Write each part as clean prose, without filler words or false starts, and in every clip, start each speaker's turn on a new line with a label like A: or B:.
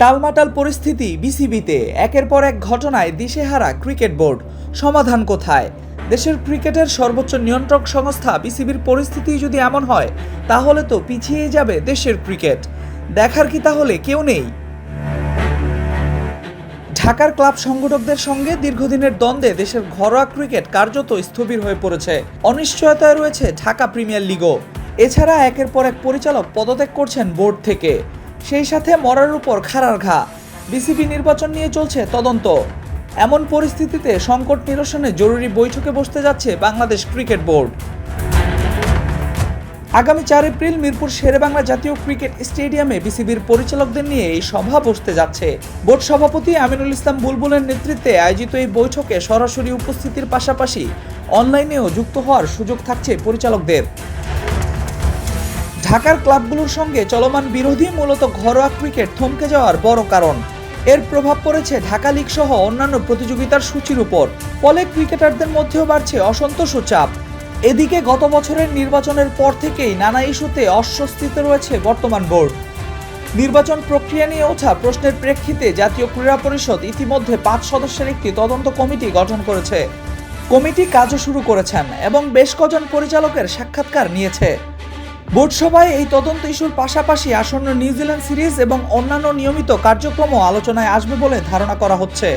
A: টালমাটাল পরিস্থিতি বিসিবিতে, একের পর এক ঘটনায় দিশেহারা ক্রিকেট বোর্ড। সমাধান কোথায়? দেশের ক্রিকেটের সর্বোচ্চ নিয়ন্ত্রক সংস্থা বিসিবির পরিস্থিতি যদি এমন হয়, তাহলে তো পিছিয়ে যাবে দেশের ক্রিকেট। দেখার কি তাহলে কেউ নেই? ঢাকার ক্লাব সংগঠকদের সঙ্গে দীর্ঘদিনের দ্বন্দ্বে দেশের ঘরোয়া ক্রিকেট কার্যত স্থবির হয়ে পড়েছে। অনিশ্চয়তায় রয়েছে ঢাকা প্রিমিয়ার লিগও। এছাড়া একের পর এক পরিচালক পদত্যাগ করছেন বোর্ড থেকে। সেই সাথে মরার উপর খাড়ার ঘা, বিসিবি নির্বাচন নিয়ে চলছে তদন্ত। এমন পরিস্থিতিতে সংকট নিরসনে জরুরি বৈঠকে বসতে যাচ্ছে বাংলাদেশ ক্রিকেট বোর্ড। আগামী 4 এপ্রিল মিরপুর শেরেবাংলা জাতীয় ক্রিকেট স্টেডিয়ামে বিসিবির পরিচালকদের নিয়ে এই সভা বসতে যাচ্ছে। বোর্ড সভাপতি আমিনুল ইসলাম বুলবুলের নেতৃত্বে আয়োজিত এই বৈঠকে সরাসরি উপস্থিতির পাশাপাশি অনলাইনেও যুক্ত হওয়ার সুযোগ থাকছে পরিচালকদের। ঢাকার ক্লাবগুলোর সঙ্গে চলমান বিরোধী মূলত ঘরোয়া ক্রিকেট থমকে যাওয়ার বড় কারণ। এর প্রভাব পড়েছে ঢাকা লিগ সহ অন্যান্য প্রতিযোগিতার সূচির উপর। ফলে ক্রিকেটারদের মধ্যেও বাড়ছে অসন্তোষ ও চাপ। এদিকে গত বছরের নির্বাচনের পর থেকেই নানা ইস্যুতে অস্বস্তিতে রয়েছে বর্তমান বোর্ড। নির্বাচন প্রক্রিয়া নিয়ে ওঠা প্রশ্নের প্রেক্ষিতে জাতীয় ক্রীড়া পরিষদ ইতিমধ্যে 5 সদস্যের একটি তদন্ত কমিটি গঠন করেছে। কমিটি কাজও শুরু করেছেন এবং বেশ কজন পরিচালকের সাক্ষাৎকার নিয়েছে। বোর্ড সভায় এই তদন্ত ইস্যুর পাশাপাশি আসন্ন নিউজিল্যান্ড সিরিজ এবং অন্যান্য নিয়মিত কার্যক্রমও আলোচনায় আসবে বলে ধারণা করা হচ্ছে।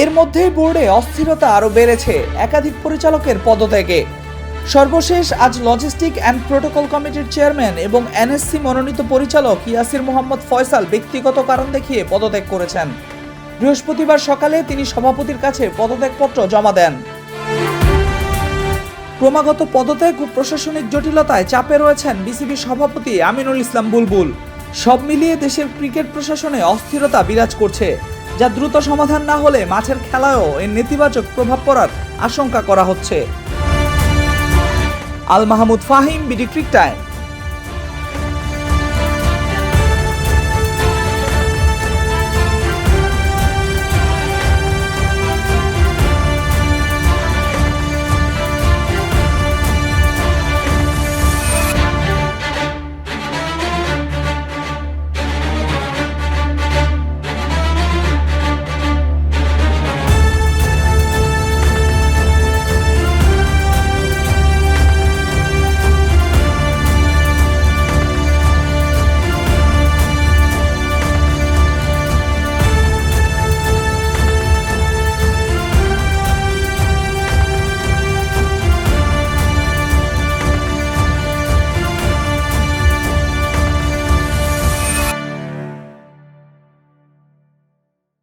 A: এর মধ্যেই বোর্ডে অস্থিরতা আরও বেড়েছে একাধিক পরিচালকের পদত্যাগে। সর্বশেষ আজ লজিস্টিক অ্যান্ড প্রোটোকল কমিটির চেয়ারম্যান এবং এনএসসি মনোনীত পরিচালক ইয়াসির মোহাম্মদ ফয়সাল ব্যক্তিগত কারণ দেখিয়ে পদত্যাগ করেছেন। বৃহস্পতিবার সকালে তিনি সভাপতির কাছে পদত্যাগপত্র জমা দেন। ক্রমাগত পদত্যাগ ও প্রশাসনিক জটিলতায় চাপে রয়েছেন বিসিবি সভাপতি আমিনুল ইসলাম বুলবুল। সব মিলিয়ে দেশের ক্রিকেট প্রশাসনে অস্থিরতা বিরাজ করছে, যা দ্রুত সমাধান না হলে মাঠের খেলায়ও এর নেতিবাচক প্রভাব পড়ার আশঙ্কা করা হচ্ছে। Al Mahmud Fahim, BD ক্রিক time.